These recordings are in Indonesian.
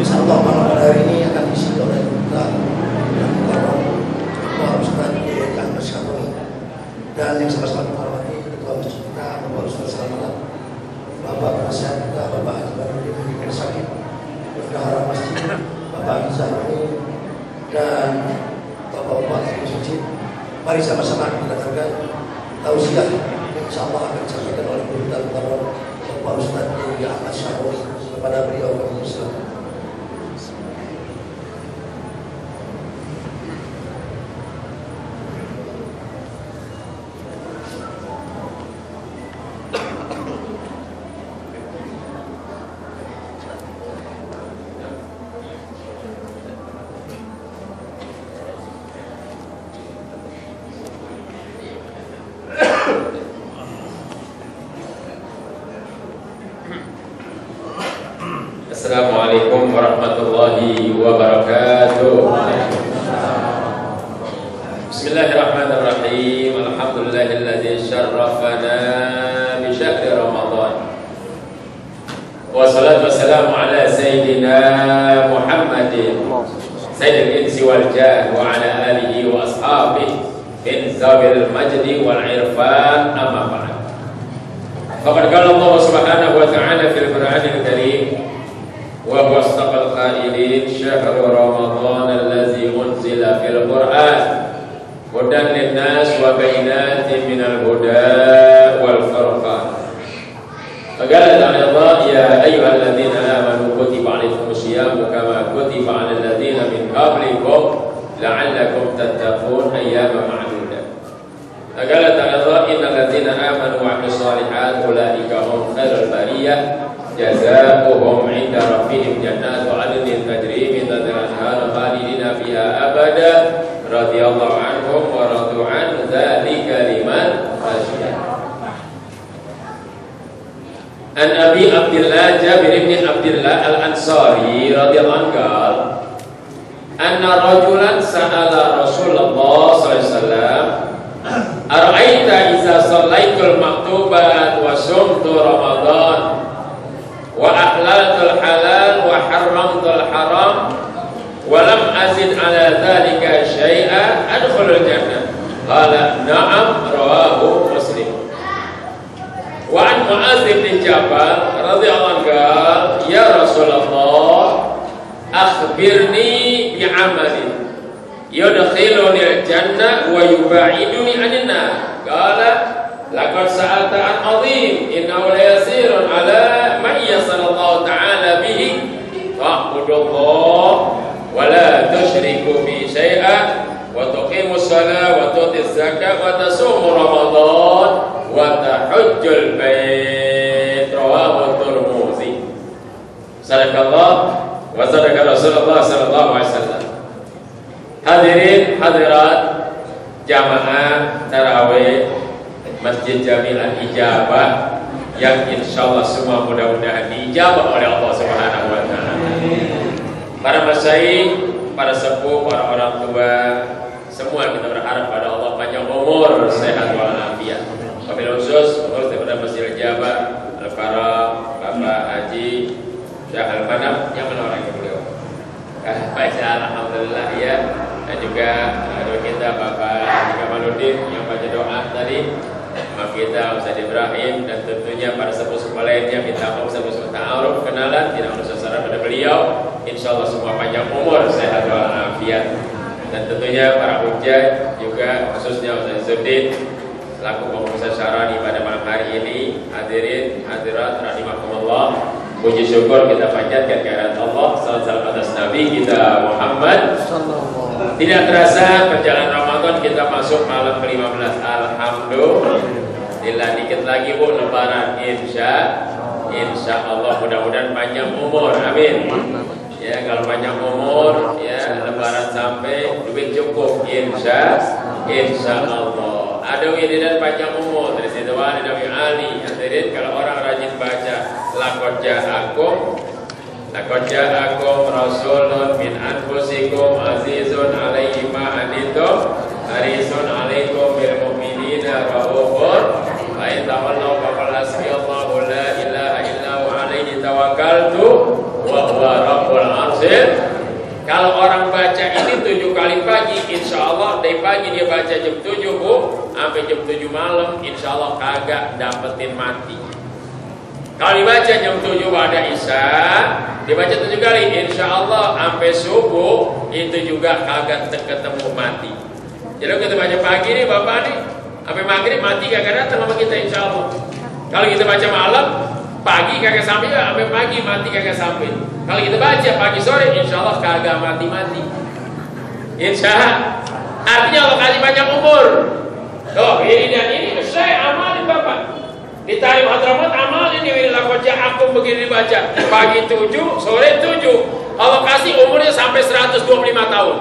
Insyaallah malam hari ini akan diisi oleh kita Ustaz Kiai Ahmad Syafii dan yang sama-sama kita hormati Ketua Masjid kita Bapak Ustaz Selamat, Bapak Penasihat kita Bapak Haji Bahrudin Fikri Sakit, Bendahara Masjid Bapak Haji Zahmani dan Bapak-bapak Masjid. Mari sama-sama kita dengarkan tausiah yang insyaallah akan disampaikan oleh guru kita Bapak Ustaz Kiai Ahmad Syafii kepada beliau. Assalamualaikum warahmatullahi wabarakatuh. Bismillahirrahmanirrahim. Alhamdulillahilladzi syarrafana bi syahri Ramadan. Wassalatu wassalamu ala sayyidina Muhammadin sayyidil insi wal jan wa ala alihi wa ashabihi min zawil majdi wal irfan, amma ba'd. Faqad qala Allah subhanahu wa ta'ala fil Qur'anil Karim wa huwa asdaqal qailin syahru Ramadan allazi unzila fil Qur'an hudan linnas wa bayyinatin minal huda wal furqan. Faqala ta'ala ya ayyuhalladzina amanu kutiba alaykumus syiyamu kama kutiba alal ladzina min qablikum la'allakum tattaqun ayyaman ma'dudat. Faqala ta'ala innal ladzina amanu wa 'amilus shalihat ulaika hum khairul bariyah jazaohum 'inda rabbihim jannatu 'adnin tajri min tahtiha al-anhar khalidina fiha abada radhiyallahu anhum wa radu 'an dzalika liman khashiya. An Abi Abdillah Jabir bin Abdillah Al-Ansari radhiyallahu anhu anna rajulan sa'ala Rasulullah sallallahu alaihi wasallam ara'aita idza shallaitul maktubat wa sumtu Ramadan wa ahlaltul halal wa haramtul haram wa lam azid ala dhalika syai'a adkhulul jannah. Qala na'am, rawahu Muslim. Wa an Mu'adz bin Jabal radhiyallahu anhu ya Rasulullah akhbirni bi'amalin yudkhiluni al-jannah wa yuba'iduni 'anil nar. Qala laqad sa'alta an 'azim innahu la yasirun 'ala man yasallallahu ta'ala bihi fa'budullah wa la tusyriku bi syai'a wa tuqimus shalah wa tu'tiz zakah wa tasumu ramadan wa tahujjul bait. Rawahu Tirmidzi. Sadaqallah wa sadaqa Rasulullah sallallahu alaihi wasallam. Hadirin hadirat jamaah tarawih Masjid Jami'ah Ijabah yang insyaallah semua mudah-mudahan diijabah oleh Allah Subhanahu wa taala. Para masyayikh, para sepuh, para orang tua, semua kita berharap pada Allah panjang umur, sehat walafiat. Wabil khusus pengurus daripada Masjid Ijabah Al-Karam Bapak Haji Syah Al-Manaf yang menawarkan beliau. Baik, alhamdulillah ya. Dan juga doa kita Bapak Haji Kamaluddin yang baca doa tadi, Mak kita Ustaz Ibrahim, dan tentunya para sepuh-sepuh lainnya minta maaf sepuh ta'aruf kenalan tidak usah saran pada beliau. Insyaallah semua panjang umur, sehat walafiat. Dan tentunya para hujjah juga khususnya Ustaz Zuddin selaku pengusaha syarani pada malam hari ini. Hadirin hadirat rahimakumullah, puji syukur kita panjatkan kehadirat Allah, salam atas Nabi kita Muhammad. Tidak terasa perjalanan Ramadan kita masuk malam ke-15. Alhamdulillah, dikit lagi Bu lebaran, insya Allah mudah-mudahan panjang umur, amin. Ya, kalau panjang umur ya lebaran sampai duit cukup, insya Allah. Ada wiridan panjang umur dari situ ada Nabi Ali. Hadirin, kalau orang rajin baca laqad ja'akum rasulun min anfusikum azizun 'alaihi ma anittum harisun 'alaikum bil mu'minina raufur fa in tawallaw faqul hasbiyallahu Ya. Kalau orang baca ini 7 kali pagi, insya Allah dari pagi dia baca jam 7 Bu, sampai jam 7 malam, insya Allah kagak dapetin mati. Kalau dibaca jam 7 pada Isya, dibaca 7 kali, insya Allah sampai subuh itu juga kagak ketemu mati. Jadi kita baca pagi nih Bapak nih, sampai maghrib mati kagak datang sama kita insya Allah. Kalau kita baca malam, pagi kagak sampai, sampai pagi mati kagak sampai. Kalau kita baca pagi sore, insya Allah kagak mati-mati. Insya artinya Allah kasih banyak umur. Tuh ini dan ini saya amalin Bapak. Ditarim Hadramaut amalin ini lakoja aku begini dibaca. Pagi 7, sore 7. Allah kasih umurnya sampai 125 tahun.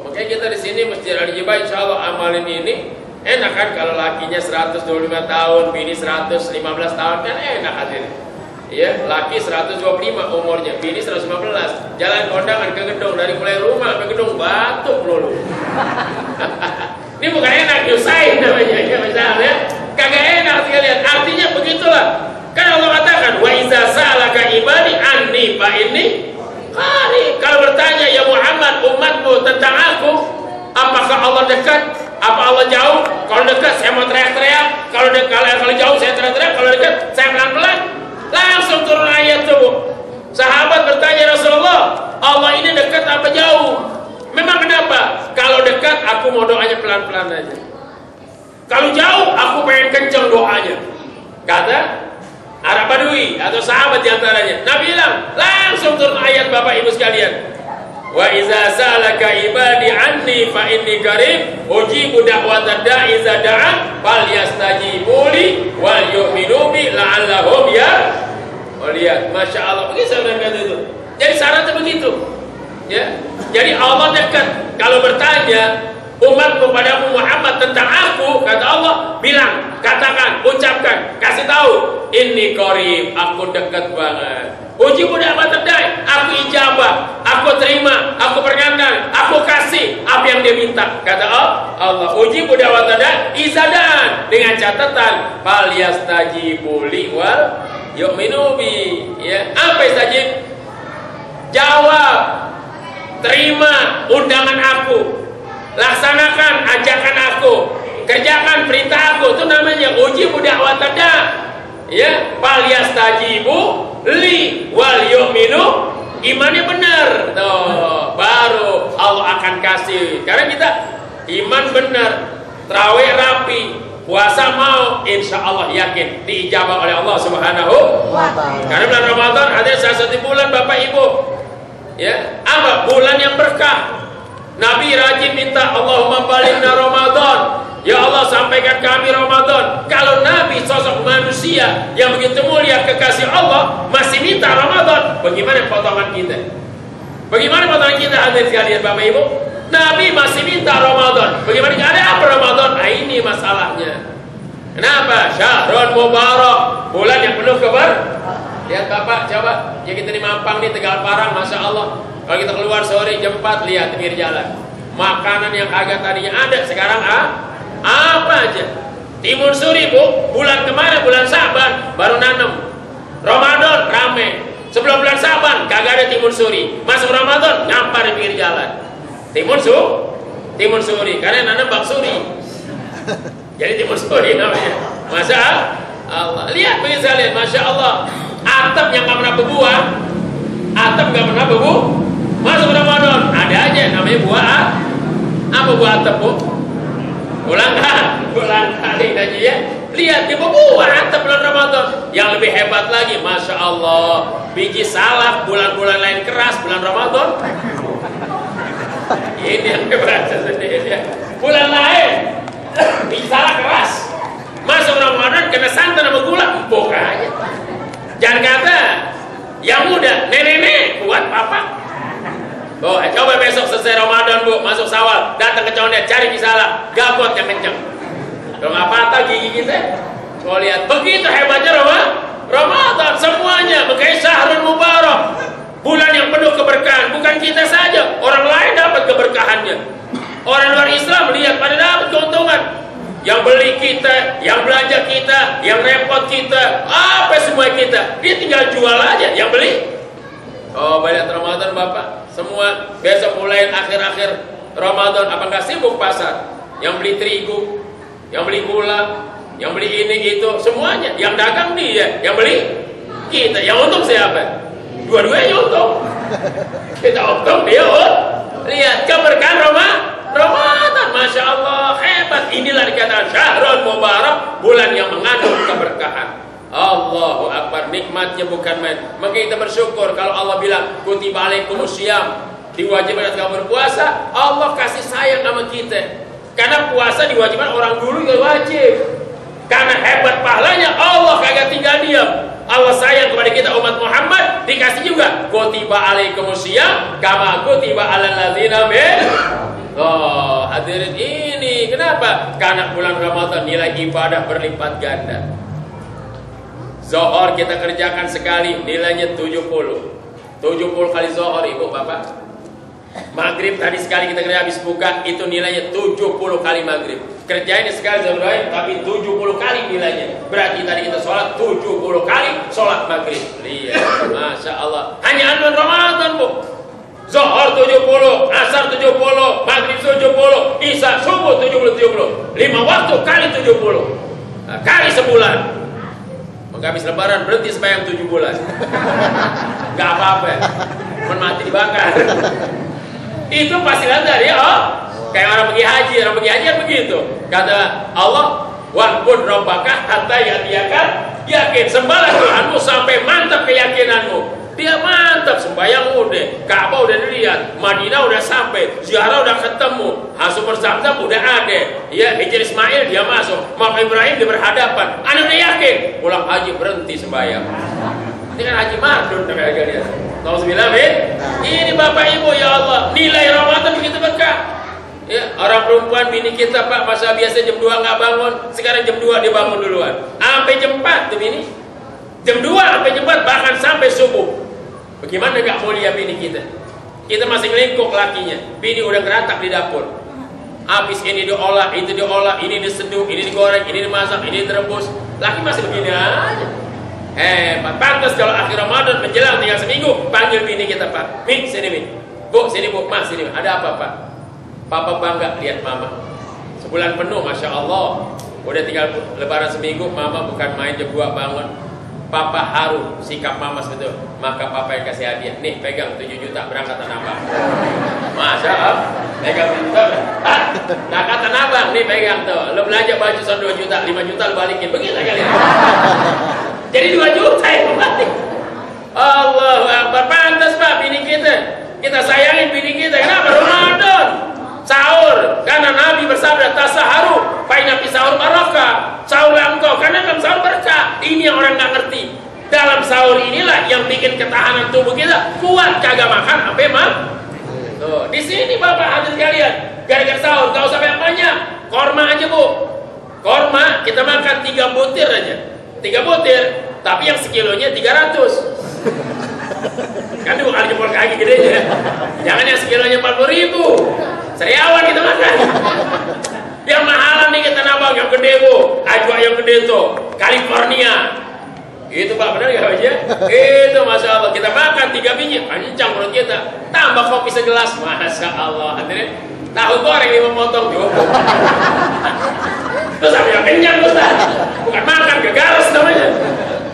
Makanya kita di sini Masjid Al-Jibah insya Allah amalin ini. Enak kan kalau lakinya 125 tahun, bini 115 tahun kan enak hasilnya. Ya, laki 125 umurnya, bini 115. Jalan kondangan ke gedung dari mulai rumah sampai gedung batuk melulu. Ini bukan enak, nyusahin namanya ya misalnya. Kagak enak sekalian. Artinya begitulah. Kan Allah katakan, "Wa iza sa'alaka ibadi anni fa inni qarib." Kalau bertanya ya Muhammad umatmu tentang aku, apakah Allah dekat? Apa Allah jauh? Kalau dekat saya mau teriak-teriak. Kalau jauh saya teriak-teriak. Kalau dekat saya pelan-pelan. Langsung turun ayat tuh. Sahabat bertanya Rasulullah, Allah ini dekat apa jauh? Memang kenapa? Kalau dekat aku mau doanya pelan-pelan aja. Kalau jauh aku pengen kenceng doanya. Kata Arab Badui atau sahabat diantaranya. Nabi bilang langsung turun ayat Bapak Ibu sekalian. Wa iza salaka ibadi anni fa inni qarib ujibu da'watad da'i iza da'an falyastajibu li wal yu'minu bi la'allahum ya. Oh lihat, Masya Allah, begitu saya kata itu. Jadi syaratnya begitu. Ya. Jadi Allah dekat. Kalau bertanya umatmu padamu Muhammad tentang aku, kata Allah, bilang, katakan, ucapkan, kasih tahu, inni qarib, aku dekat banget. Uji budak baterdai, aku ijabah, aku terima, aku perkenankan, aku kasih apa yang dia minta. Kata Allah, uji budak baterdai, izadan dengan catatan, fal yastajibu li wal yu'minu bi. Ya, apa istajib? Jawab, terima undangan aku, laksanakan ajakan aku, kerjakan perintah aku. Itu namanya uji budak baterdai. Ya, fal yastajibu li wal yu'minu, imannya benar tuh, baru Allah akan kasih. Karena kita iman benar, tarawih rapi, puasa mau, insya Allah yakin diijabah oleh Allah Subhanahu wa Ta'ala. Karena bulan Ramadan ada salah satu bulan Bapak Ibu, ya, apa bulan yang berkah. Nabi rajin minta Allahumma balighna Ramadan. Ya Allah sampaikan kami Ramadan. Kalau Nabi sosok manusia yang begitu mulia kekasih Allah masih minta Ramadan, bagaimana potongan kita? Bagaimana potongan kita hadir sekalian Bapak Ibu? Nabi masih minta Ramadan. Bagaimana ada apa Ramadan? Nah, ini masalahnya. Kenapa? Syahrul Mubarak, bulan yang penuh lihat Bapak, coba ya kita di Mampang nih, Tegal Parang, Masya Allah. Kalau kita keluar sore jam 4, lihat di pinggir jalan, makanan yang agak tadinya ada sekarang apa aja. Timun suri Bu, bulan kemarin bulan Saban baru nanam. Ramadan rame. Sebelum bulan Saban kagak ada timun suri. Masuk Ramadan ngampar di pinggir jalan. Timun suri karena nanam baksuri. Jadi timun suri namanya. Masya Allah. Lihat begini saya lihat, Masya Allah. Atap yang gak pernah berbuah, atap gak pernah berbuah. Masuk Ramadan ada aja namanya buah. Apa buah atap Bu? Ulang kali aja ya. Lihat dia berbuah atap bulan Ramadan. Yang lebih hebat lagi, Masya Allah, biji salak bulan-bulan lain keras, bulan Ramadan ini yang hebat sendiri. Bulan lain biji salak keras, masuk Ramadan kena santan sama gula, empuk aja. Jangan kata yang muda, nenek kuat papa. Oh, coba besok selesai Ramadan Bu, masuk Syawal, datang ke Condet, cari bisalah, gabot yang kenceng. Kalau nggak patah gigi kita, mau lihat begitu hebatnya Ramadan semuanya. Makanya Syahrul Mubarak, bulan yang penuh keberkahan. Bukan kita saja, orang lain dapat keberkahannya. Orang luar Islam lihat pada dapat keuntungan. Yang beli kita, yang belanja kita, yang repot kita, apa semua kita. Dia tinggal jual aja, yang beli. Oh, banyak Ramadan Bapak. Semua besok mulai akhir-akhir Ramadan. Apakah sibuk pasar? Yang beli terigu, yang beli gula, yang beli ini itu, semuanya. Yang dagang dia, yang beli kita. Yang untung siapa? Dua-duanya untung. Kita untung, dia lihat keberkahan Ramadan. Masya Allah, hebat. Inilah dikatakan syahrul mubarak, bulan yang mengandung keberkahan. Allahu Akbar, nikmatnya bukan main. Maka kita bersyukur kalau Allah bilang kutiba alaikumusiyam, diwajibkan kamu berpuasa. Allah kasih sayang sama kita. Karena puasa diwajibkan orang dulu juga wajib. Karena hebat pahalanya, Allah kagak tinggal diam. Allah sayang kepada kita umat Muhammad, dikasih juga kutiba alaikumusiyam kama kutiba alal ladzina min. Oh, hadirin ini kenapa? Karena bulan Ramadan nilai ibadah berlipat ganda. Zohor kita kerjakan sekali nilainya 70 kali zohor ibu bapak. Maghrib tadi sekali kita kerja habis buka itu nilainya 70 kali maghrib. Kerjain sekali zohor tapi 70 kali nilainya. Berarti tadi kita sholat 70 kali sholat maghrib. Lihat, masya Allah. Hanya bulan Ramadan bu. Zohor 70, asar 70, maghrib 70, isya subuh 70. 5 waktu kali 70 kali sebulan. Habis lebaran berhenti sembahyang 7 bulan. Gak apa-apa. Mati dibakar. Itu pasti dari kayak orang pergi haji kan begitu. Kata Allah, "Wa'bud rabbaka hatta ya'tiyakal yakin." Sembahlah Tuhanmu sampai mantap keyakinanmu. Dia mantap, sembahyang udah, Ka'bah udah dilihat, Madinah udah sampai, ziarah udah ketemu, Sumber Zam-Zam udah ada, ya Hijr Ismail dia masuk, Makam Ibrahim dia berhadapan, Anda udah yakin, pulang haji berhenti sembahyang. Ini kan haji mardun namanya kalian. Nauzubillah min. Ini Bapak Ibu ya Allah, nilai Ramadan begitu berkah. Ya, orang perempuan bini kita Pak, masa biasa jam 2 nggak bangun, sekarang jam 2 dia bangun duluan, sampai jam 4 tuh bini. Jam 2 sampai jam 4 bahkan sampai subuh. Bagaimana gak mulia bini kita? Kita masih ngelingkuk lakinya. Bini udah ngeratak di dapur. Habis ini diolah, itu diolah, ini diseduh, ini digoreng, ini dimasak, ini direbus. Laki masih begini aja. Hebat. Pantas kalau akhir Ramadan menjelang tinggal seminggu, panggil bini kita Pak. Mi, sini Mi. Bu, sini Bu. Mas, sini. Ada apa Pak? Papa bangga lihat Mama. Sebulan penuh, Masya Allah. Udah tinggal lebaran seminggu, Mama bukan main jam 2 bangun. Papa haru sikap Mama sebetul. Maka Papa yang kasih hadiah. Nih pegang 7 juta berangkat Tanah Abang. Masya Allah. Pegang 7 juta. Berangkat Tanah Abang. Nih pegang tuh. Lo belanja baju 2 juta, 5 juta lo balikin. Begitu kalian. Jadi 2 juta yang balik. Allahu Akbar. Pantas Pak bini kita. Kita sayangin bini kita. Kenapa? Ramadan. Sahur. Karena Nabi bersabda tasaharu. Fa'inna fi sahur barakah. Sahurlah engkau karena dalam sahur berkah. Ini yang orang nggak ngerti. Dalam sahur inilah yang bikin ketahanan tubuh kita kuat, kagak makan sampai tuh di sini Bapak hadir kalian gara-gara sahur gak usah banyak, korma aja Bu. Korma kita makan 3 butir aja, 3 butir tapi yang sekilonya 300. Kan 2 kali jempol kaki gedenya. Jangan yang sekilonya 40.000. Seriawan kita makan. Yang mahalan nih kita nabang yang gede Bu, ajwa yang gede tuh, California. Itu Pak benar gak aja? Itu Masya Allah kita makan 3 biji, panjang perut kita. Tambah kopi segelas, Masya Allah. Hadirin, tahu goreng 5 potong cukup. Terus apa yang kenyang Ustaz? Bukan makan, gegaras namanya.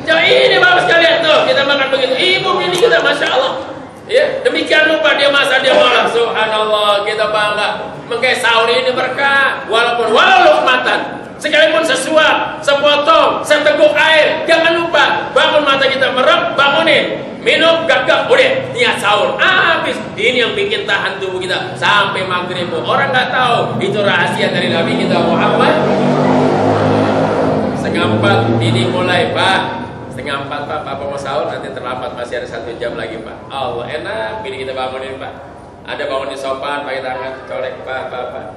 Jadi ini Bapak sekalian tuh, kita makan begitu. Ibu bini kita Masya Allah. Ya, demikian lupa dia masak dia malah. Subhanallah, kita bangga. Mengkai sahur ini berkah. Walau lukmatan, sekalipun sesuap, sepotong, seteguk air, jangan lupa. Bangun mata kita merem, bangunin, minum, gagak, udah niat sahur. Habis. Ini yang bikin tahan tubuh kita sampai maghrib. Orang nggak tahu itu rahasia dari Nabi kita Muhammad. 3:30 ini mulai Pak. 3:30 Pak, Papa mau sahur nanti terlambat masih ada 1 jam lagi Pak. Allah enak, bini kita bangunin Pak. Ada bangun di sopan, pakai tangan, colek Pak.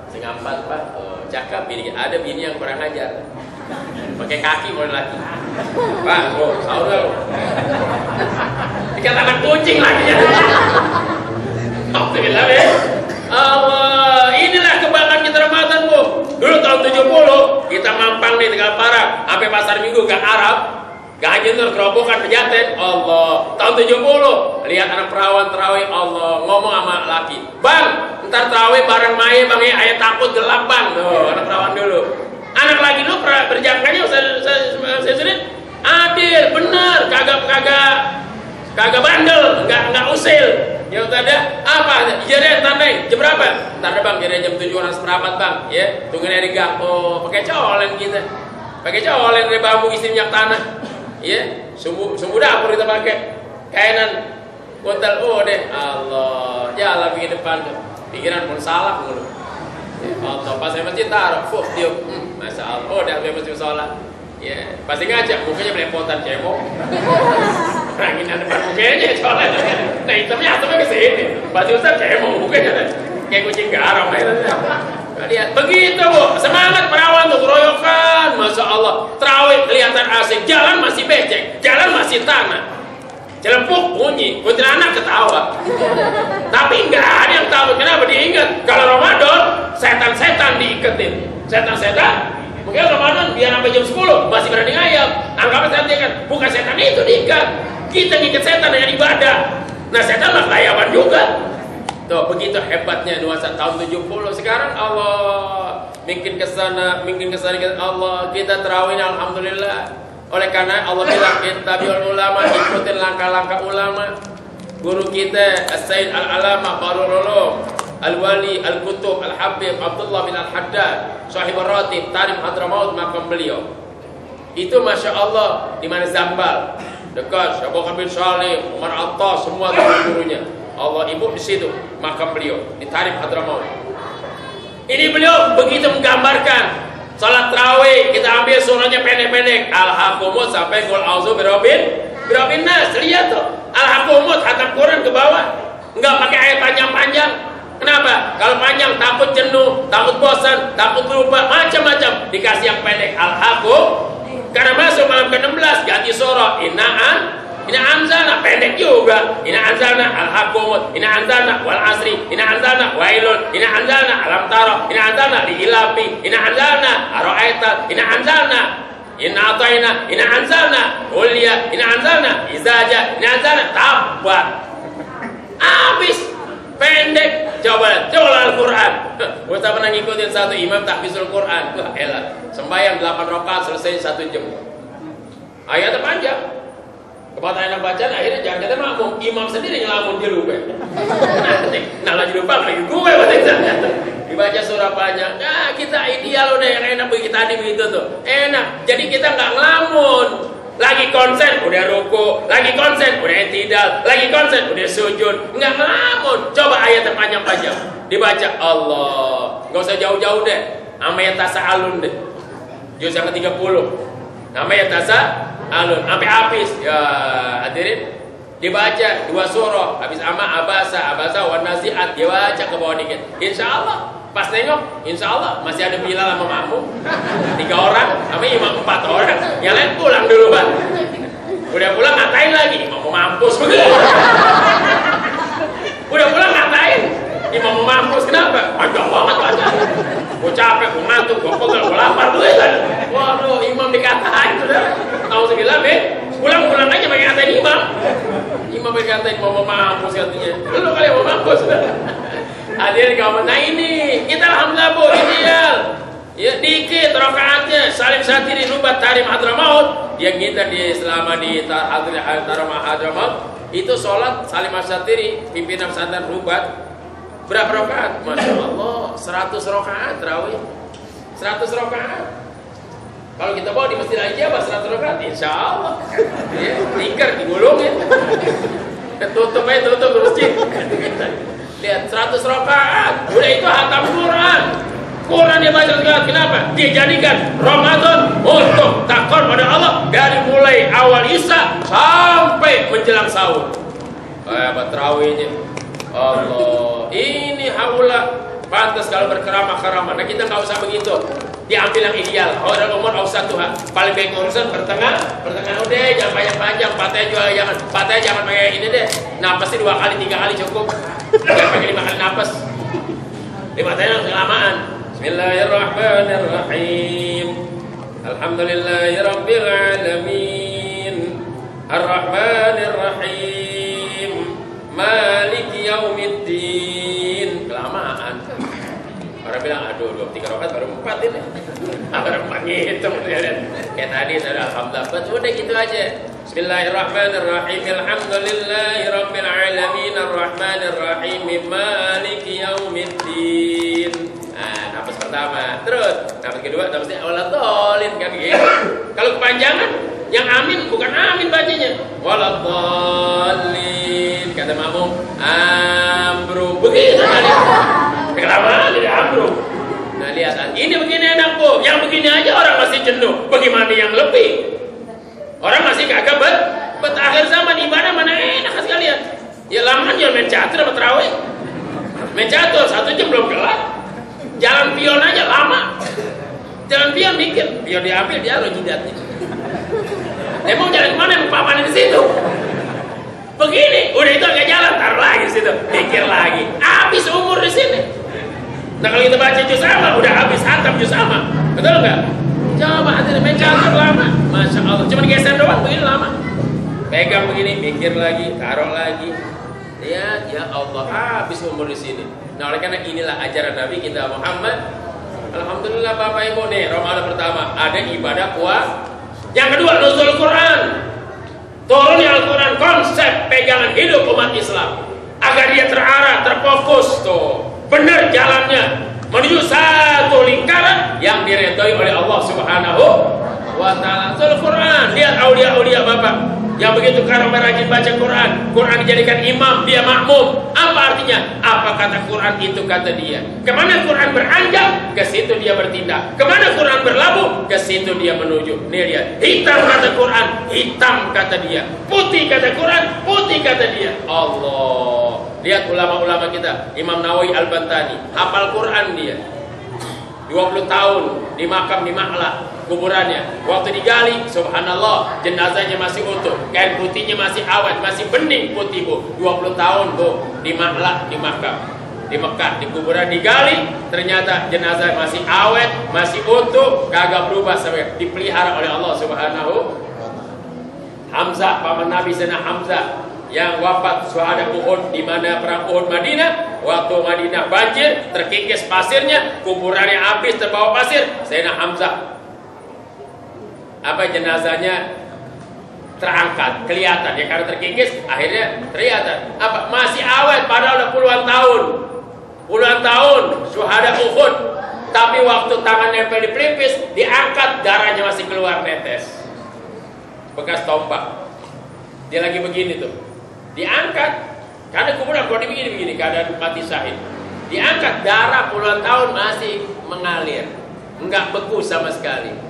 3:30 Pak. Oh, cakep bini. Ada bini yang kurang ajar. Pakai kaki mau lagi. Pak, oh, sahur dong. Ikat anak kucing lagi ya. Alhamdulillah ya. Allah, inilah kebanggaan kita Ramadan Bu. Dulu tahun 70 kita mampang nih Tegal Parak, sampai pasar Minggu gak Arab. Gaji tuh kerobokan pejaten, Allah. Tahun 70, lihat anak perawan terawih, Allah. Ngomong sama laki, bang, ntar terawih bareng Maya, bang ya, ayah takut gelap bang. Tuh, anak perawan dulu. Anak lagi lu berjangkanya, saya sendiri, adil, bener, kagak bandel, nggak usil. Ya udah ada apa? Jadi tandeng jam berapa? Ntar deh bang, jadi jam 7 orang seperempat bang. Ya, tunggu dari gang. Oh, pakai colen kita, pakai colen dari bambu isi minyak tanah. Ya, sumbu dapur kita pakai. Kainan kontal oh deh. Allah, jalan di depan tuh. Pikiran pun salah mulu. Ya, Allah pas saya masjid taruh, fuh dia, masya Allah. Oh, dah masjid sholat. Ya, pasti ngajak mukanya belepotan cemong. Ranginan depan mukanya soalnya. Nah hitamnya ke sini. Pasti Ustaz cemong mukanya. Kayak kucing garam aja. Lihat begitu bu, semangat perawan tuh keroyokan, masya Allah. Terawih kelihatan asik, jalan masih becek, jalan masih tanah. Celepuk bunyi, kuntilanak ketawa. Tapi nggak ada yang tahu kenapa diingat. Kalau Ramadan, setan-setan diiketin, setan-setan. Mungkin Ramadan biar sampai jam 10 masih berani ngayap. Anggapnya setan kan, bukan setan itu diikat. Kita ngikat setan dengan ibadah. Nah setan mah kayawan juga. Tuh begitu hebatnya nuansa tahun 70. Sekarang Allah mungkin kesana Allah kita terawih alhamdulillah. Oleh karena Allah bilang ittabi'ul ulama, ikutin langkah-langkah ulama. Guru kita As-Sayyid Al-Alama Barul Ulum Al-Wali Al-Kutub Al-Habib Abdullah bin Al-Haddad Sahibul Ratib Tarim Hadramaut makam beliau. Itu masya Allah di mana Zambal dekat Syekh Bakar bin Salim, Umar Attas, semua guru-gurunya. Allah ibu di situ makam beliau di Tarim Hadramaut. Ini beliau begitu menggambarkan salat tarawih, kita ambil surahnya pendek-pendek, Al-Hakumut sampai Qul a'udzu birabbin nas. Lihat tuh, Al-Hakumut hatam Quran ke bawah, enggak pakai ayat panjang-panjang. Kenapa? Kalau panjang takut jenuh, takut bosan, takut lupa, macam-macam. Dikasih yang pendek, Al-Hakum. Karena masuk malam ke-16 ganti surah, Inna anzalna pendek juga. Inna anzalna al-hakumut, inna anzalna wal asri, inna anzalna wailun, inna anzalna alam tara, inna anzalna liilafi, inna anzalna ara'aita, inna anzalna inna ataina, inna anzalna ulya, inna anzalna izaja, inna anzalna tabat. Habis pendek. Coba Al-Quran. Kita pernah ngikutin satu imam tahfizul Quran. Wah elah, sembahyang 8 rakaat selesai 1 jam. Ayatnya panjang. Kepada anak bacaan akhirnya jangan makmum, imam sendiri ngelamun di lupa. Nah lagi lupa lagi gue dibaca surah panjang. Nah kita ideal udah yang enak begitu tadi begitu tuh enak. Jadi kita nggak ngelamun. Lagi konsen udah ruku, lagi konsen udah tidak, lagi konsen udah sujud, nggak ngelamun. Coba ayatnya panjang-panjang dibaca Allah, nggak usah jauh-jauh deh. Amaya tasa alun deh, juz yang ke-30. Amaya tasa alun sampai habis ya hadirin, dibaca 2 surah habis abasa wan nasiat, dibaca ke bawah dikit, insya Allah pas nengok insya Allah masih ada Bilal sama makmum 3 orang sama imam 4 orang, yang lain pulang dulu Pak. Udah pulang ngatain lagi imam mau mampus begitu. Udah pulang ngatain imam mau mampus, kenapa? Panjang banget baca, gue capek, gue ngantuk, gue pegel, gue lapar tuh kan. Waduh imam dikatain sudah tahu sebilang pulang aja pakai ngatain imam pakai ngatain mau mampus katanya, lu kali mau mampus sudah. Hadirin kawan, nah ini kita alhamdulillah bu ideal ya, dikit rakaatnya Salim Satiri Rubat Tarim Hadramaut yang kita selama di Tarim Hadramaut itu sholat Salim Satiri pimpinan pesantren Rubat berapa rakaat? Masya Allah 100 rakaat terawih, 100 rakaat. Kalau kita bawa di masjid aja 100 rakaat insya Allah ya, tikar digulungin tutup ke masjid. Lihat 100 rakaat, udah itu hatam Quran dia baca segala. Kenapa? Dia jadikan Ramadan untuk takon pada Allah dari mulai awal Isya sampai menjelang sahur. Kayak terawihnya Allah, ini haula pantas kalau berkeramah-keramah. Nah kita nggak usah begitu, diambil yang ideal. Orang umur Tuhan paling baik urusan pertengah udah jangan panjang-panjang. Patahnya jangan pakai ini deh. Napasnya 2 kali 3 kali cukup. Jangan pakai 5 kali napas. 5 tahun kelamaan. Bismillahirrahmanirrahim. Alhamdulillahirabbil alamin. Ar-Rahmanir Rahim, Maliki Yaumiddin. Kelamaan. Orang bilang, aduh 2-3 rakaat baru 4 ini. Orang menghitung kayak tadi ada alhamdulillah. Udah gitu aja. Bismillahirrahmanirrahim. Alhamdulillahirabbil alamin arrahmanir rahim maliki yaumiddin. Nafas pertama. Terus nafas kedua nafasnya waladhdallin kan gitu. Kalau kepanjangan yang amin bukan amin bacanya. Waladhdallin kata makmum amru. Begitu tadi. Kelamaan jadi amru. Nah lihat ini begini enak Bu. Yang begini aja orang masih jenuh. Bagaimana yang lebih? Orang masih kagak akhir zaman ibadah mana enak sekalian. Ya lama aja main catur sama terawih. Main catur 1 jam belum kelar. Jalan pion aja lama. Jalan pion mikir, pion diambil dia harus jidatnya. Emang jalan kemana? Emang papan di situ. Begini, udah itu agak jalan, taruh lagi di situ. Pikir lagi, habis umur di sini. Nah kalau kita baca juz amma, udah habis hatam juz amma. Betul nggak? Coba hati main catur lama. Masya Allah, cuma geser doang begini lama. Pegang begini, mikir lagi, taruh lagi. Lihat, ya Allah, habis umur di sini. Nah oleh karena inilah ajaran Nabi kita Muhammad. Alhamdulillah Bapak Ibu nih, Ramadan pertama ada ibadah puasa. Yang kedua nuzul Quran. Turunnya Al-Quran, konsep pegangan hidup umat Islam agar dia terarah, terfokus tuh, benar jalannya menuju satu lingkaran yang diridhoi oleh Allah Subhanahu wa Ta'ala. Al-Quran, lihat aulia-aulia Bapak yang begitu karena rajin baca Quran, Quran dijadikan imam, dia makmum. Apa artinya? Apa kata Quran itu kata dia. Kemana Quran beranjak, ke situ dia bertindak. Kemana Quran berlabuh, ke situ dia menuju. Nih lihat, hitam kata Quran, hitam kata dia. Putih kata Quran, putih kata dia. Allah. Lihat ulama-ulama kita, Imam Nawawi Al-Bantani, hafal Quran dia. 20 tahun di makam di Ma'la kuburannya. Waktu digali, subhanallah, jenazahnya masih utuh, kain putihnya masih awet, masih bening putih Bu. 20 tahun Bu di Ma'la, di makam di Mekah, di kuburan digali, ternyata jenazah masih awet, masih utuh, kagak berubah, sampai dipelihara oleh Allah Subhanahu. Hamzah, paman Nabi Sayyidina Hamzah yang wafat syuhada Uhud di mana perang Uhud Madinah, waktu Madinah banjir, terkikis pasirnya, kuburannya habis terbawa pasir, Sayyidina Hamzah jenazahnya terangkat, kelihatan ya karena terkikis, akhirnya kelihatan masih awet padahal udah puluhan tahun syuhada Uhud, tapi waktu tangan nempel di pelipis diangkat, darahnya masih keluar netes, bekas tombak. Dia lagi begini tuh, diangkat karena kuburan kalau begini keadaan mati syahid, diangkat, darah puluhan tahun masih mengalir, enggak beku sama sekali.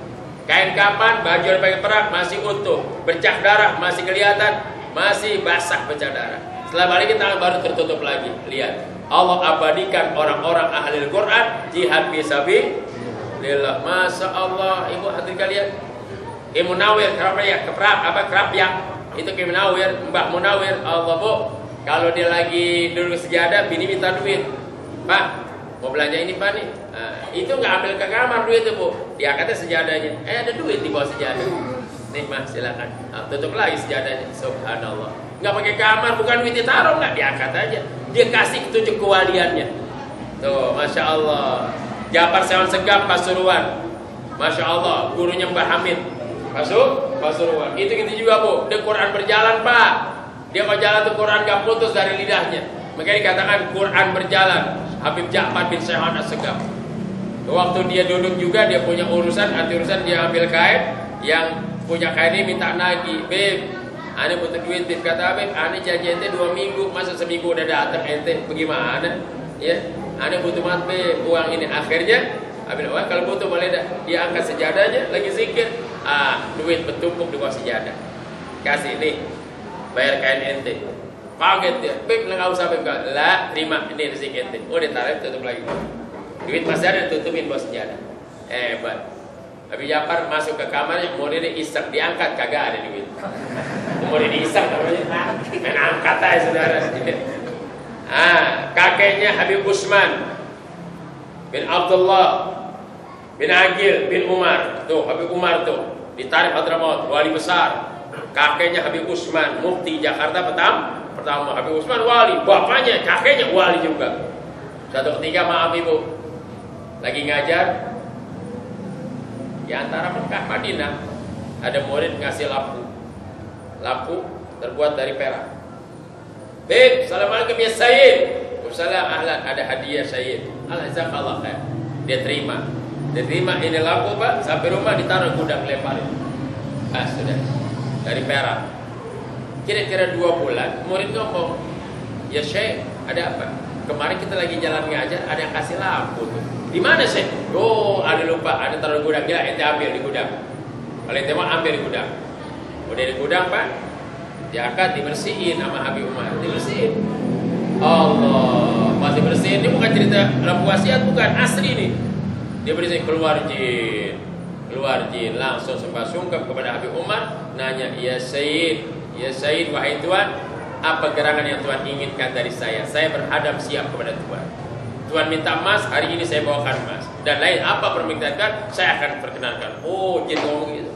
Kain kapan, baju yang pakai perang masih utuh, bercak darah masih kelihatan, masih basah bercak darah. Setelah balik tangan baru tertutup lagi. Lihat, Allah abadikan orang-orang ahli Al-Quran jihad fisabilillah. Masya Allah, ibu hadirin kalian, Ibu Munawir kerapyak itu Ibu Munawir, Mbah Munawir, Allah Bu, kalau dia lagi duduk sejadah, bini minta duit, Pak mau belanja ini Pak nih, itu nggak ambil ke kamar duit itu Bu, diangkatnya sejadahnya, ada duit di bawah sejadah, nih Mas silakan, tutup lagi sejadahnya, subhanallah, nggak pakai kamar, bukan duit ditaruh, nggak diangkat aja, dia kasih tunjuk kewaliannya, tuh Masya Allah, Ja'far Sewan Segaf Pasuruan, Masya Allah, gurunya Mbah Hamid, Pasuruan, itu gitu juga Bu, dia Quran berjalan Pak, dia mau jalan tuh Quran gak putus dari lidahnya, makanya dikatakan Quran berjalan. Habib Ja'far bin Sewan Segaf. Waktu dia duduk juga dia punya urusan, anti urusan dia ambil kain, yang punya kain ini minta nagih, Beb, ane butuh duit, Beb, kata Habib, ane janji ente 2 minggu, masa seminggu udah datang ente, bagaimana? Ya, ane butuh banget Beb, uang ini. Akhirnya, Habib, kalau butuh boleh dah, dia angkat sejadahnya, lagi zikir, duit bertumpuk di bawah sejadah, kasih nih, bayar kain ente. Kaget dia, Beb, nggak usah Beb, lah, terima, ini rezeki ente. Oh, ditarik, tutup lagi. Duit masih ada, tutupin bawah sejadah. Hebat. Habib Ja'far masuk ke kamarnya, mau dia iseng, diangkat, kagak ada duit. Mau dia iseng namanya, main angkat aja saudara. Kakeknya Habib Usman bin Abdullah bin Agil bin Umar, tuh Habib Umar tuh, ditarik Hadramaut, wali besar. kakeknya Habib Usman, mufti Jakarta pertama. Habib Usman wali, bapaknya, kakeknya wali juga. Suatu ketika, maaf ibu, lagi ngajar di antara Mekah Madinah, ada murid ngasih lampu terbuat dari perak. Beb, assalamualaikum ya Sayyid. Waalaikumsalam, ahlan, ada hadiah Sayyid. Alhamdulillah khair. Dia terima ini lampu Pak, sampai rumah ditaruh gudang, lemparin. Sudah, dari perak. Kira-kira 2 bulan, murid ngomong, ya Syekh, ada apa? Kemarin kita lagi jalan ngajar, ada yang kasih lampu tuh. Di mana Syekh? Oh, ada lupa, ada taruh di gudang. Ya, ente ambil di gudang. Kalau ente mau ambil di gudang. Udah di gudang Pak, diangkat, dibersihin sama Habib Umar, dibersihin. Allah, masih bersihin. Ini bukan cerita lampu wasiat, bukan, asli nih. Dia bersihin, keluar jin, langsung sembah sungkem kepada Habib Umar, nanya, ya Sayyid, wahai Tuan, apa gerangan yang Tuan inginkan dari saya? Saya berhadap siap kepada Tuan. Tuan minta emas, hari ini saya bawakan emas. Dan lain apa permintaan, saya akan perkenankan. Oh, jin ngomong gitu.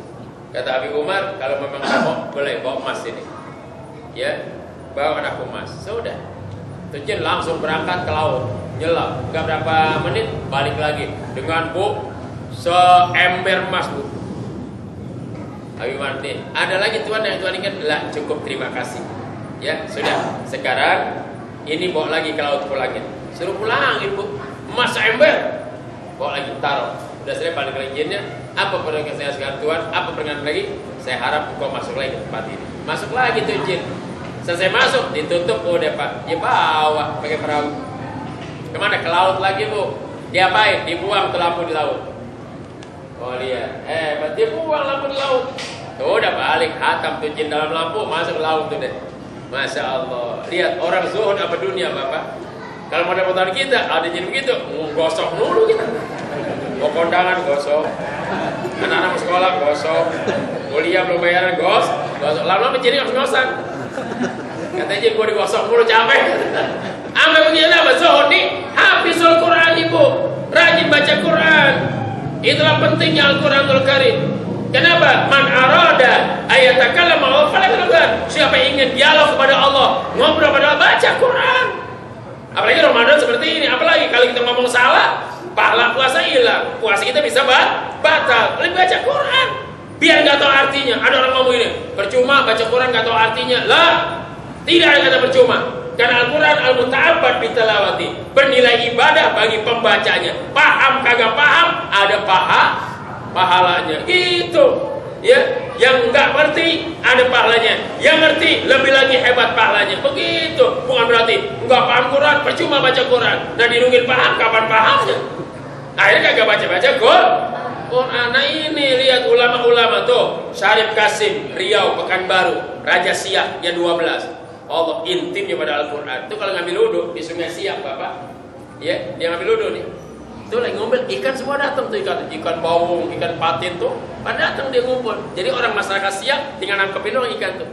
Kata Habib Umar, kalau memang kamu boleh bawa emas ini. Ya, bawa aku emas. Sudah. Jin langsung berangkat ke laut, nyelam. Gak berapa menit, balik lagi dengan seember emas Bu. Habib Umar nih, ada lagi Tuan yang Tuan ingat? Lah, cukup, terima kasih. Ya, sudah. Sekarang ini bawa lagi ke laut, pulangin. Suruh pulangin Bu, emas seember. Bawa lagi, taruh. Udah selesai, balik lagi jinnya. Apa permintaan saya sekarang Tuan? Apa permintaan lagi? Saya harap engkau masuk lagi ke tempat ini. Masuk lagi tuh jin. Selesai masuk, ditutup, udah Pak. Dia bawa pakai perahu. Kemana? Ke laut lagi Bu. Diapain? Dibuang tuh lampu di laut. Oh lihat, dia buang lampu di laut. Tuh udah balik, hatam tuh jin dalam lampu, masuk ke laut tuh deh. Masya Allah. Lihat orang zuhud apa dunia Bapak. Kalau model-model kita ada jin begitu, gosok dulu kita. Mau kondangan gosok, anak-anak sekolah gosok, kuliah belum bayaran gosok. Lama-lama jadi harus ngosan. Katanya jin gue digosok mulu, capek. Ambil begini apa zuhud nih? Hafizul Quran ibu, rajin baca Quran. Itulah pentingnya Al-Quranul Karim. Kenapa? Man arada ayatakallama wa falaqad. Siapa yang ingin dialog kepada Allah, ngobrol kepada Allah, baca Quran. Apalagi Ramadan seperti ini. Apalagi kalau kita ngomong salah, pahala puasa hilang. Puasa kita bisa batal. Lebih baca Quran. Biar nggak tahu artinya. Ada orang ngomong ini, percuma baca Quran nggak tahu artinya. Lah, tidak ada kata percuma. Karena Al-Quran al-muta'abbad bitilawati, bernilai ibadah bagi pembacanya. Paham kagak paham, ada pahalanya. Gitu. Ya, yang enggak ngerti ada pahalanya. Yang ngerti lebih lagi hebat pahalanya. Begitu. Bukan berarti enggak paham Quran, percuma baca Quran. Nah, dinungin paham, kapan pahamnya? Akhirnya kagak baca-baca Quran. Nah, ini lihat ulama-ulama tuh. Syarif Kasim, Riau, Pekanbaru, Raja Siak yang 12. Allah intimnya pada Al-Quran. Itu kalau ngambil wudhu di Sungai Siak Bapak, ya, dia ngambil wudhu nih. Itu lagi ngumpul, ikan semua datang tuh, ikan bawung, ikan patin tuh, pada datang dia ngumpul. Jadi orang masyarakat Siak tinggal nangkepin doang ikan tuh.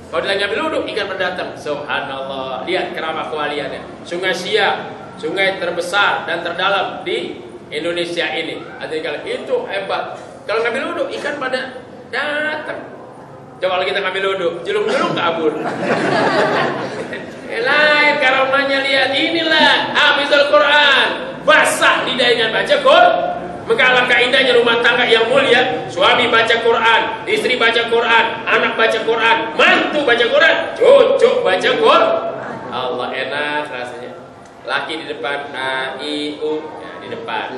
Kalau dia lagi ngambil wudhu, ikan pada datang. Subhanallah, lihat keramah kewaliannya. Sungai Siak, sungai terbesar dan terdalam di Indonesia ini. Artinya itu hebat. Kalau ngambil wudhu, ikan pada datang. Coba kalau kita ngambil wudhu, jelung-jelung kabur. Lain karamahnya, lihat inilah hafizul Quran, basah lidahnya baca Quran. Maka alangkah indahnya rumah tangga yang mulia. Suami baca Quran, istri baca Quran, anak baca Quran, mantu baca Quran, cucu baca Quran. Allah, enak rasanya. Laki di depan, ibu ya, di depan,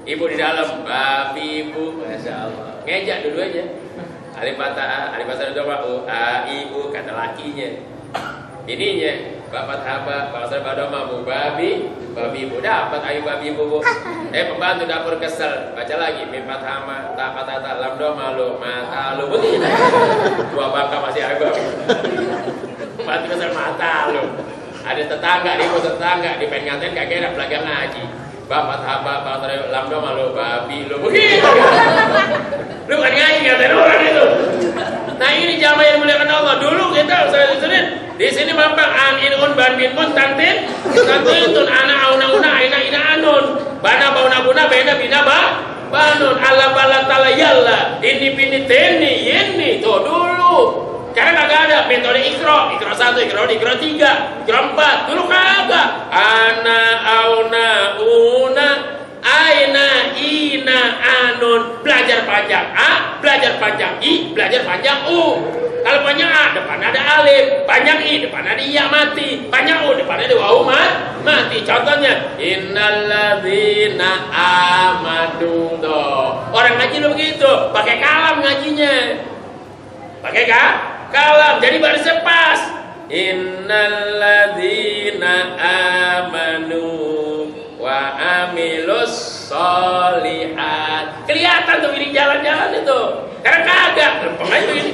ibu di dalam, babi ibu, masya Allah. Ngejak dua-duanya. Alif Fatah dua ibu kata lakinya. Ininya bapak haba, bapak badoma bu babi ibu dapat ayu babi ibu bu. Pembantu dapur kesel, baca lagi mim fathama ta fatata lam doma lu mata lu begitu. Dua bangka masih ayu babi. Pembantu kesel mata lu. Ada tetangga, di pengen nganten kagak ada pelajar ngaji. Bapak haba, bapak lam doma lu babi lu begitu. Lu kan ngaji ngatain orang itu. Nah, ini jamaah yang muliakan Allah. Dulu kita saya di sini Bapak an inun ban bin mun tantin tun ana auna aina ina anun bana bauna buna bena bina banun ala bala tala yalla ini bini teni yeni tuh dulu Sekarang kagak ada metode ikro 1, ikro 2, ikro 3, ikro 4. Dulu kagak. Ana, auna, una, aina, ina, anun. Belajar panjang A, belajar panjang I, belajar panjang U. Kalau panjang A, depan ada alif. Panjang I, depan ada iya mati. Panjang U, depan ada wawu mati. Contohnya, innalladzina amanu. Orang ngaji lo begitu, pakai kalam ngajinya. Pakai kalam, jadi barisnya pas. Innalladzina amanu wa amilus sholihat. Kelihatan tuh ini jalan-jalan itu. Karena kagak, lempeng aja begini.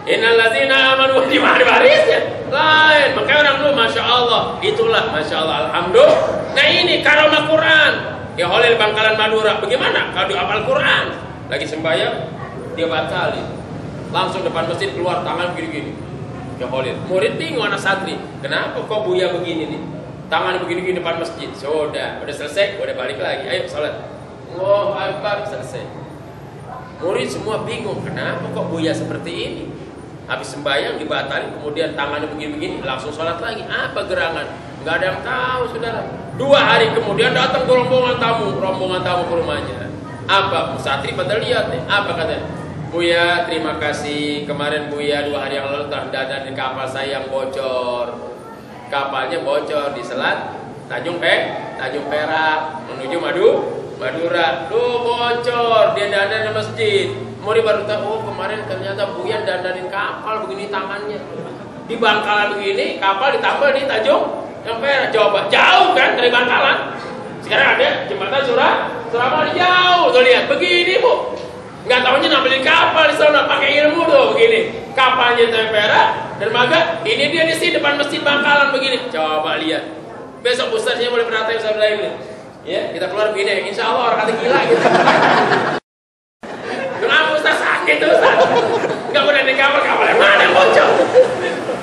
Innalladzina amanu, di mana barisnya? Lain. Makanya orang dulu, masya Allah, itulah masya Allah, alhamdulillah. Nah ini karomah Quran. Ya Holil Bangkalan Madura, bagaimana kalau hafal Quran? Lagi sembahyang, dia batalin. Langsung depan masjid keluar tangan gini-gini. Ya Holil, murid bingung anak santri. Kenapa kok Buya begini nih? Tangan begini-gini depan masjid. Sudah selesai, udah balik lagi. Ayo salat. Allahu Akbar, selesai. Murid semua bingung, kenapa kok Buya seperti ini? Habis sembahyang dibatalin, kemudian tangannya begini-begini, langsung sholat lagi. Apa gerangan? Nggak ada yang tahu, saudara. 2 hari kemudian datang rombongan tamu ke rumahnya. Apa? Musatri pada lihat nih. Apa katanya? Buya, terima kasih. Kemarin Buya 2 hari yang lalu dandanin kapal saya yang bocor. Kapalnya bocor di Selat Tanjung Perak menuju Madura. Bocor, dia dandan di masjid. Murid baru tahu, oh kemarin ternyata Buya dandanin kapal begini tangannya. Di Bangkalan begini, kapal ditambah di Tanjung Perak. Coba, jauh kan dari Bangkalan. Sekarang ada jembatan Suramadu jauh. Tuh lihat, begini Bu. Nggak tahunya ngambilin kapal di sana, pakai ilmu tuh begini. Kapalnya Tanjung Perak, dermaga. Ini dia di sini depan masjid Bangkalan begini. Coba lihat. Besok ustaznya boleh berantem sama saya ini. Ya, kita keluar begini. Insya Allah orang kata gila gitu. Kenapa ustaz sakit tuh ustaz? Nggak boleh di kapal yang mana yang bocor?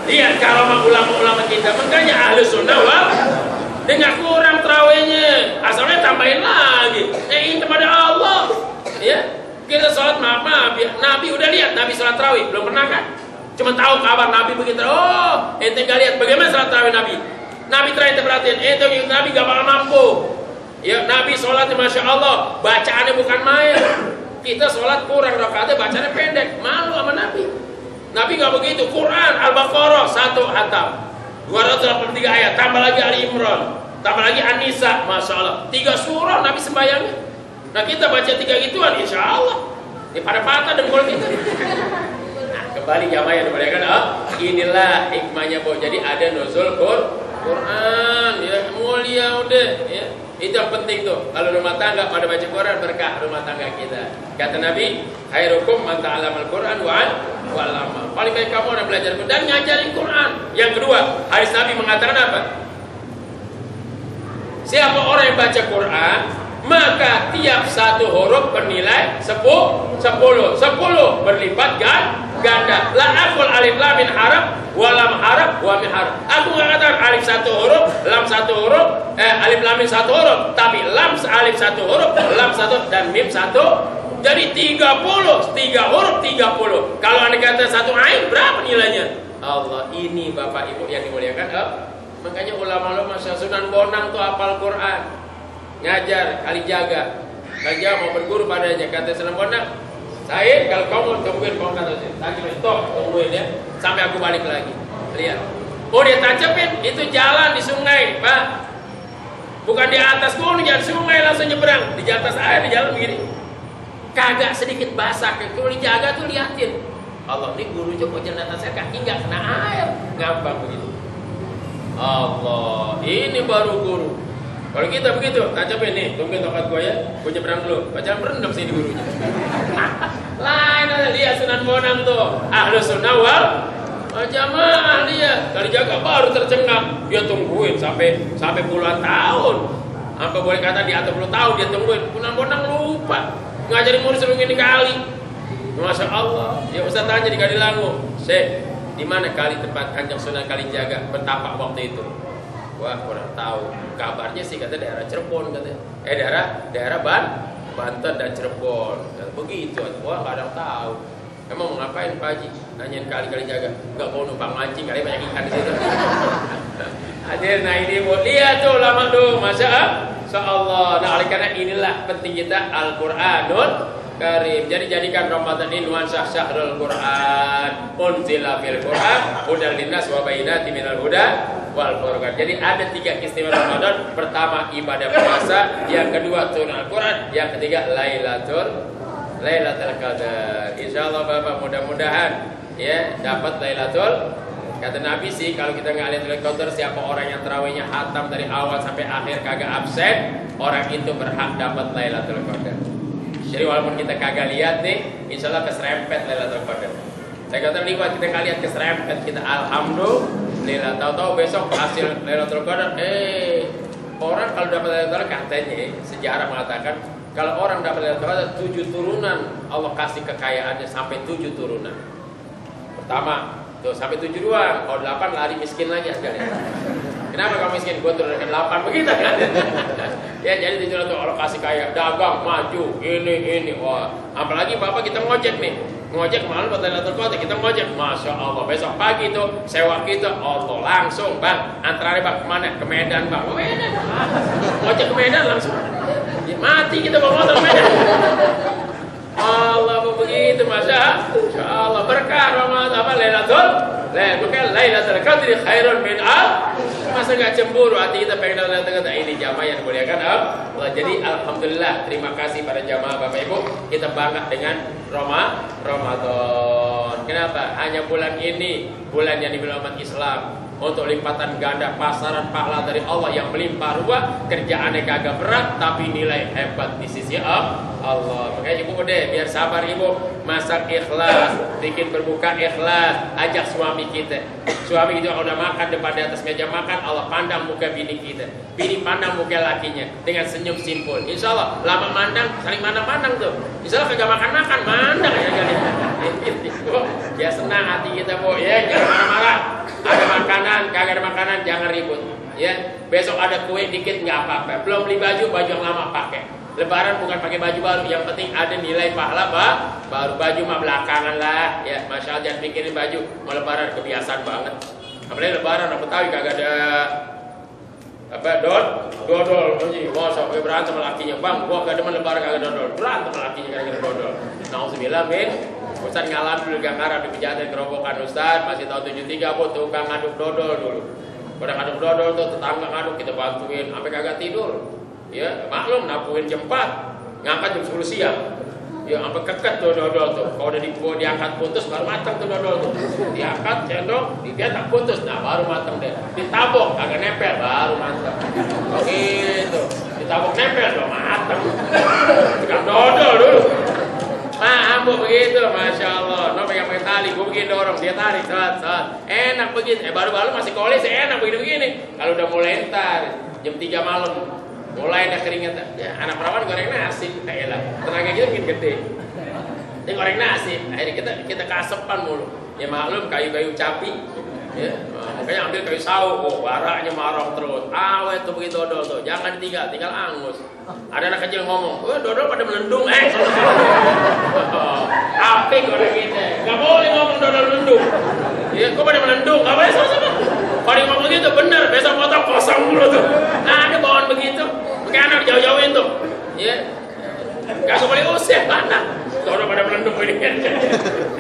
Lihat kalau ulama-ulama kita, makanya ahli sunnah wal dengan kurang terawihnya, asalnya tambahin lagi. Ini kepada Allah. Ya, kita sholat maaf Nabi udah lihat Nabi sholat terawih belum pernah kan? Cuma tahu kabar Nabi begitu. Oh, ente nggak lihat bagaimana sholat terawih Nabi? Nabi terakhir perhatiin, ente Nabi gak bakal mampu. Ya, Nabi sholat masya Allah, bacaannya bukan main. Kita sholat kurang rakaatnya, bacaannya pendek, malu sama Nabi. Nabi nggak begitu. Quran Al-Baqarah 1 hatam, 283 ayat, tambah lagi Ali Imran, tambah lagi An-Nisa, masya Allah, 3 surah Nabi sembahyangnya. Nah kita baca 3 gituan, insya Allah ini pada patah dengkul kita. Nah kembali jamaah yang dimuliakan, inilah hikmahnya Bu. Jadi ada nuzul Quran, ya mulia udah, ya. Itu yang penting tuh. Kalau rumah tangga pada baca Quran, berkah rumah tangga kita. Kata Nabi, khairukum man ta'allamal Quran wa 'allama. Paling baik kamu orang belajar Quran dan ngajarin Quran. Yang kedua, hadis Nabi mengatakan apa? Siapa orang yang baca Quran, maka tiap 1 huruf bernilai 10 berlipat ganda. La aqul alif lam min harf wa lam harf wa min harf. Aku enggak katakan alif 1 huruf, lam 1 huruf, alif lam mim 1 huruf, tapi lam alif 1 huruf, lam 1 dan mim 1. Jadi 30, 3 huruf 30. Kalau Anda kata 1 ain berapa nilainya? Allah, ini Bapak Ibu yang dimuliakan. Makanya ulama-ulama Sunan Bonang tuh hafal Quran. Ngajar Kalijaga. Raja mau berguru padanya, kata Sunan Bonang, saya kalau kamu tungguin kau kata saya, stop, tungguin ya, sampai aku balik lagi. Lihat, oh dia tancapin, itu jalan di sungai, Pak. Bukan di atas gunung, jalan sungai langsung nyebrang, di atas air, di jalan begini. Kagak sedikit basah, kalau dijaga tuh liatin. Allah, ini gurunya kok jalan atas air, kaki nggak kena air, gampang begitu. Allah, ini baru guru. Kalau kita begitu, tancapin nih, tungguin tempat gua ya, gua nyebrang dulu, baca berendam sini gurunya. Lain aja, lihat Sunan Bonang tuh, ahlu sunnah wal jamaah dia, Kalijaga baru tercengang, dia tungguin sampai puluhan tahun. Apa boleh kata di atas 10 tahun dia tungguin. Sunan Bonang lupa ngajarin murid sebelum ini kali. Masya Allah, ya Ustaz tanya di Kadilangu, Syekh, di mana kali tempat Kanjeng Sunan Kalijaga bertapak waktu itu? Wah, kurang tahu. Kabarnya sih kata daerah Cirebon katanya. Daerah Banten dan Cirebon. Begitu. Wah, nggak ada yang tahu. Kamu mau ngapain Pak Haji? Nanyain kali-kali jaga. Enggak mau numpang mancing, kali banyak ikan di situ. Hadir, nah ini bu, lihat tuh lama tuh, Masya Allah. Nah oleh karena inilah penting kita Al-Quranul Karim. Jadi jadikan Ramadan ini nuansa syahrul Quran, unzila fil Quran, hudal linnas wa bayyinatin minal huda wal furqan. Jadi ada 3 keistimewaan Ramadan. Pertama ibadah puasa, yang kedua turun Al-Quran, yang ketiga Lailatul Qadar. Insyaallah Bapak mudah-mudahan ya dapat Lailatul. Kata Nabi sih kalau kita nggak lihat Lailatul Qadar, siapa orang yang tarawihnya hatam dari awal sampai akhir kagak absen, orang itu berhak dapat Lailatul Qadar. Jadi walaupun kita kagak lihat nih, insyaallah keserempet Lailatul Qadar. Saya kata lihat kita nggak lihat keserempet, kita alhamdulillah. Tahu-tahu besok hasil Lailatul Qadar, orang kalau dapat Lailatul Qadar katanya sejarah mengatakan kalau orang dapat Lailatul Qadar 7 turunan Allah kasih kekayaannya sampai 7 turunan. Pertama tuh sampai 7 doang, kalau 8 lari miskin lagi sekali. Kenapa kamu miskin? Gue turunkan 8 begitu kan? Ya jadi 7 tuh Allah kasih kaya, dagang maju, ini, wah. Apalagi Bapak kita ngojek nih, ngojek malam buat Lailatul Qadar kita ngojek, Masya Allah. Besok pagi tuh sewa kita, Allah langsung Bang, antara Bang kemana? Ke Medan Bang, ke Medan. Ngojek ke Medan langsung. Ya, mati kita bawa motor ke Medan. Allah begitu, Masya Allah berkah Ramadan apa Lailatul Qadri khairun min masa gak cemburu hati kita pengen Lailatul Qadar. Ini jamaah yang dimuliakan Allah. Jadi alhamdulillah, terima kasih pada jamaah Bapak Ibu, kita bangga dengan Ramadan. Kenapa? Hanya bulan ini, bulan yang dibilang umat Islam untuk limpatan ganda pasaran pahala dari Allah yang melimpah ruah. Kerjaannya kagak berat tapi nilai hebat di sisi Allah. Makanya ibu deh biar sabar ibu, masak ikhlas, bikin berbuka ikhlas, ajak suami kita. Suami kita udah makan depan di atas meja makan, Allah pandang muka bini kita, bini pandang muka lakinya dengan senyum simpul. Insya Allah lama mandang, saling mandang tuh. Insya Allah kagak makan mandang ya kali. Ya senang hati kita bu, ya jangan marah-marah. Ada makanan, kagak ada makanan, jangan ribut. Ya, besok ada kue dikit nggak apa-apa. Belum beli baju yang lama pakai. Lebaran bukan pakai baju baru, yang penting ada nilai pahala baru. Baju mah belakangan lah. Ya, Masya Allah jangan pikirin baju. Mau Lebaran kebiasaan banget. Apalagi Lebaran orang Betawi kagak ada dodol. Wah, sampai berantem sama lakinya. Bang, gua gak demen Lebaran kagak dodol. Berantem sama lakinya gara-gara dodol. Nauzubillah min. Ustaz ngalam dulu gang Arab di Pejaten Gerobokan Ustaz, masih tahun 73 bu, tukang ngaduk dodol dulu. Udah ngaduk dodol tuh, tetangga ngaduk kita bantuin sampai kagak tidur. Ya, maklum napuin jam 4, ngangkat jam 10 siang. Ya, sampai keket tuh dodol tuh. Kalau udah diangkat putus baru matang tuh dodol tuh. Diangkat cendok, tak putus, nah baru matang deh. Ditabok agak nempel baru matang. Begitu. Ditabok nempel dong matang. Tukang dodol dulu. Bu begitu, Masya Allah. No pegang tali, gue begini dorong, dia tarik, saat. Enak begitu. Baru-baru masih kolis, enak begini. Kalau udah mulai ntar, jam 3 malam, mulai ada keringetan. Ya, anak perawan goreng nasi, kayalah. Tenaga kita bikin gede. Dia goreng nasi, akhirnya kita kasepan mulu. Ya maklum, kayu-kayu capi. Ya, makanya ambil kayu sawo, baraknya marah terus. Awet tuh begitu dodol tuh, jangan tinggal angus. Ada anak kecil ngomong, dodol pada melendung, api goreng gitu. Gak boleh ngomong dodol melendung. Ya, kok pada melendung? Gak boleh sama-sama. Kalau ngomong begitu bener, besok motor kosong dulu tuh. Nah, ada bawaan begitu, pakai anak jauh-jauhin tuh. Ya, gak boleh usir anak. Dodol pada melendung ini.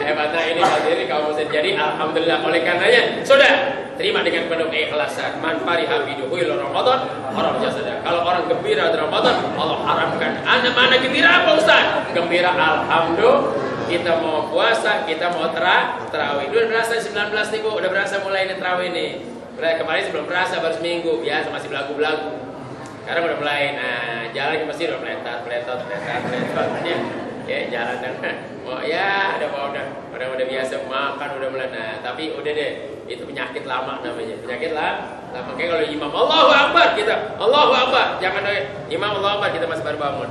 Hebatnya ini hadirin kaum muslim. Jadi alhamdulillah oleh karenanya sudah terima dengan penuh keikhlasan. Man fariha biduhil Ramadan haram jasada. Kalau orang gembira di Ramadan, Allah haramkan. Anda mana gembira apa Ustaz? Gembira alhamdulillah. Kita mau puasa, kita mau terawih. Udah berasa 19 nih Bu, udah berasa mulai ini terawih nih. Kemarin sebelum berasa baru seminggu, biasa masih belagu-belagu. Sekarang udah mulai. Nah, jalan ke masjid udah peletot. Ya jalan dan ya udah biasa makan udah mulai. Nah tapi udah deh, itu penyakit lama namanya, penyakit lama. Makanya kalau imam Allahu Akbar kita Allahu Akbar, jangan deh imam Allahu Akbar kita masih baru bangun.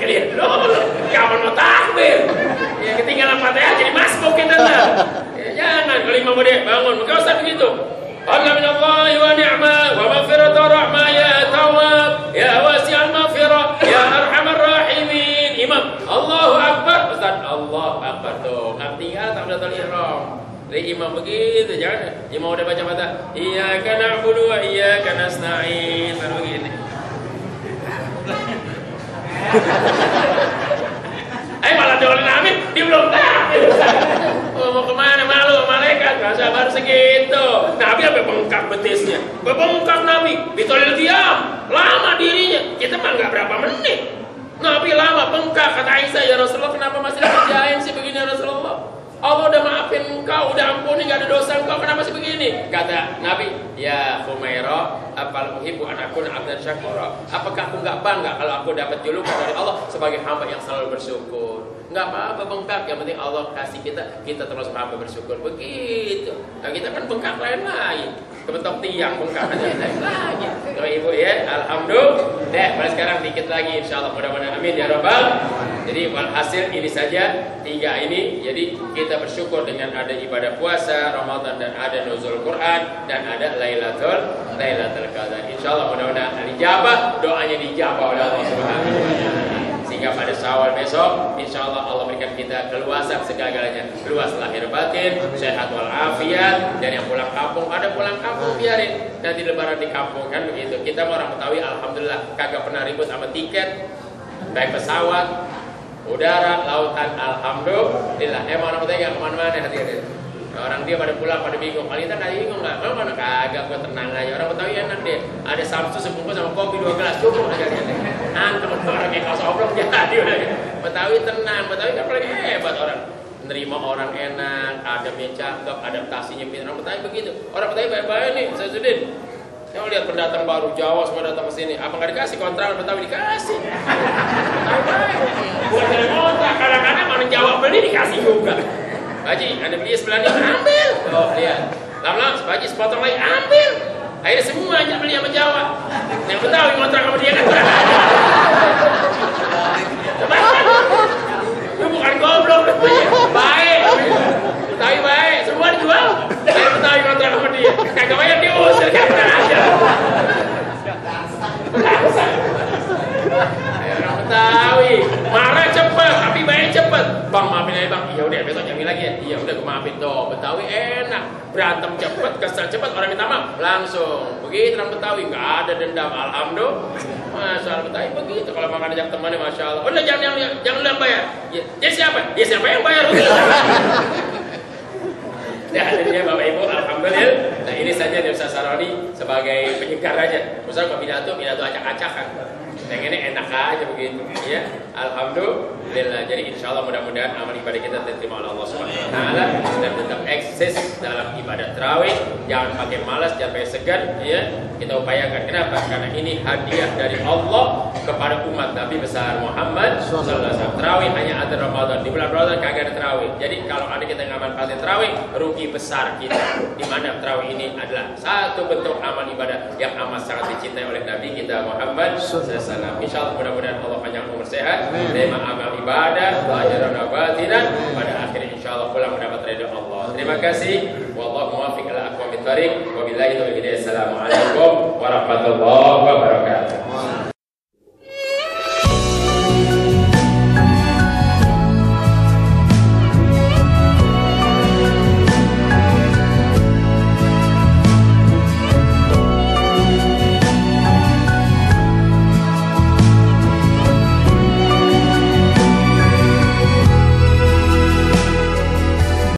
Kalian loh, kapan mau takbir? Ya ketinggalan Fatihah jadi masbuk kita lah. Ya, jangan kalau imam udah bangun, maka Ustaz begitu. Allah minallahi wa ni'ma wa maghfiratu rahmah ya tawwab ya wasi'al maghfirah Allahu Akbar. Ustaz, Allahu Akbar tuh. Kan tinggal takbiratul ihram. Dari imam begitu, jangan imam udah baca mata, iyyaka na'budu wa iyyaka nasta'in, baru begini. Malah doain amin, dia belum tahu. Oh, mau kemana malu malaikat, nggak sabar segitu. Nabi sampai bengkak betisnya, bengkak Nabi, ditolil diam, lama dirinya. Kita mah nggak berapa menit. Nabi lama bengkak, kata Aisyah, ya Rasulullah kenapa masih dikerjain sih begini ya Rasulullah? Allah udah maafin engkau, udah ampuni, gak ada dosa engkau, kenapa sih begini? Kata Nabi, ya Humairah, apal uhibbu an akuna abdan syakura. Apakah aku gak bangga kalau aku dapat julukan dari Allah sebagai hamba yang selalu bersyukur? Gak apa-apa bengkak, yang penting Allah kasih kita terus hamba bersyukur. Begitu. Nah kita kan bengkak lain-lain. Kebetok tiang bengkak aja lain lagi. Tuh ibu ya, alhamdulillah. Mulai sekarang dikit lagi, insya Allah mudah-mudahan amin ya Rabbal. Jadi walhasil ini saja 3 ini. Jadi kita bersyukur dengan ada ibadah puasa Ramadan dan ada nuzul Quran dan ada Lailatul Qadar. Insya Allah mudah-mudahan dijabah, doanya dijabah oleh Allah Subhanahu wa taala. Sehingga pada Syawal besok insya Allah berikan kita keluasan segala-galanya, luas lahir batin, sehat walafiat. Dan yang pulang kampung, ada pulang kampung biarin nanti lebaran di kampung kan begitu. Kita orang Betawi alhamdulillah kagak pernah ribut sama tiket, baik pesawat, udara, lautan, alhamdulillah. Emang orang Betawi gak kemana-mana hati-hati. Orang dia pada pulang pada bingung, kalau kita nggak bingung nggak, kalau mana kagak, gue tenang aja. Orang Betawi enak deh, ada samsu sebungkus sama kopi 2 gelas cukup aja dia. Antum orang kayak kaos oblong jadi udah. Betawi tenang, Betawi kan paling hebat orang. Nerima orang enak, adabnya cakep, adaptasinya pintar. Orang Betawi begitu. Orang Betawi baik-baik nih, saya Sudin. Yang lihat pendatang baru Jawa semua datang ke sini, apa nggak dikasih kontrak? Betawi dikasih. Betawi baik. Bukan dari kontrak, kadang-kadang orang Jawa beli dikasih juga. Haji, ada beli sebelah ini, ambil. Oh, lihat. Lama-lama, Haji sepotong lagi, ambil. Akhirnya semua aja beli sama Jawa. Yang Betawi kontrak sama dia kan kurang aja. Itu bukan goblok, baik. Betawi baik, semua dijual. Akhirnya Betawi kontrak sama dia. Kagak bayar diusir, kan kurang aja. Orang Betawi marah cepet, tapi baik cepet. Bang maafin aja bang, iya udah besok jangan lagi ya. Iya udah gue maafin tuh. Betawi enak, berantem cepet, kesel cepet, orang minta maaf langsung. Begitu orang Betawi, nggak ada dendam, alhamdulillah. Masalah Betawi begitu. Kalau makan ajak temannya, masya Allah. Udah jangan bayar. Ya siapa? Ya siapa yang bayar? Ya jadinya Bapak Ibu, alhamdulillah. Nah ini saja dari Ustaz Saroni sebagai penyegar aja. Misalnya kalau pidato acak-acakan. Yang ini enak aja begitu, ya. Alhamdulillah. Jadi insya Allah mudah-mudahan amal ibadah kita diterima oleh Allah Subhanahu Wa Taala dan tetap eksis dalam ibadah tarawih. Jangan pakai malas, jangan pakai segan, ya. Kita upayakan. Kenapa? Karena ini hadiah dari Allah kepada umat Nabi besar Muhammad Sallallahu Alaihi Wasallam. Tarawih hanya ada Ramadan. Di bulan Ramadan kagak ada tarawih. Jadi kalau ada kita ngamalkan tarawih, rugi besar kita. Di mana tarawih ini adalah satu bentuk amal ibadah yang amat sangat dicintai oleh Nabi kita Muhammad Sallallahu Alaihi Wasallam. Insyaallah mudah-mudahan Allah panjang umur sehat, terima amal ibadah, pelajaran batinan, pada akhirnya insyaallah pulang mendapat ridha Allah. Terima kasih. Wallahu muwaffiq ala aqwamit thariq. Wabillahi taufiq. Assalamualaikum warahmatullahi wabarakatuh.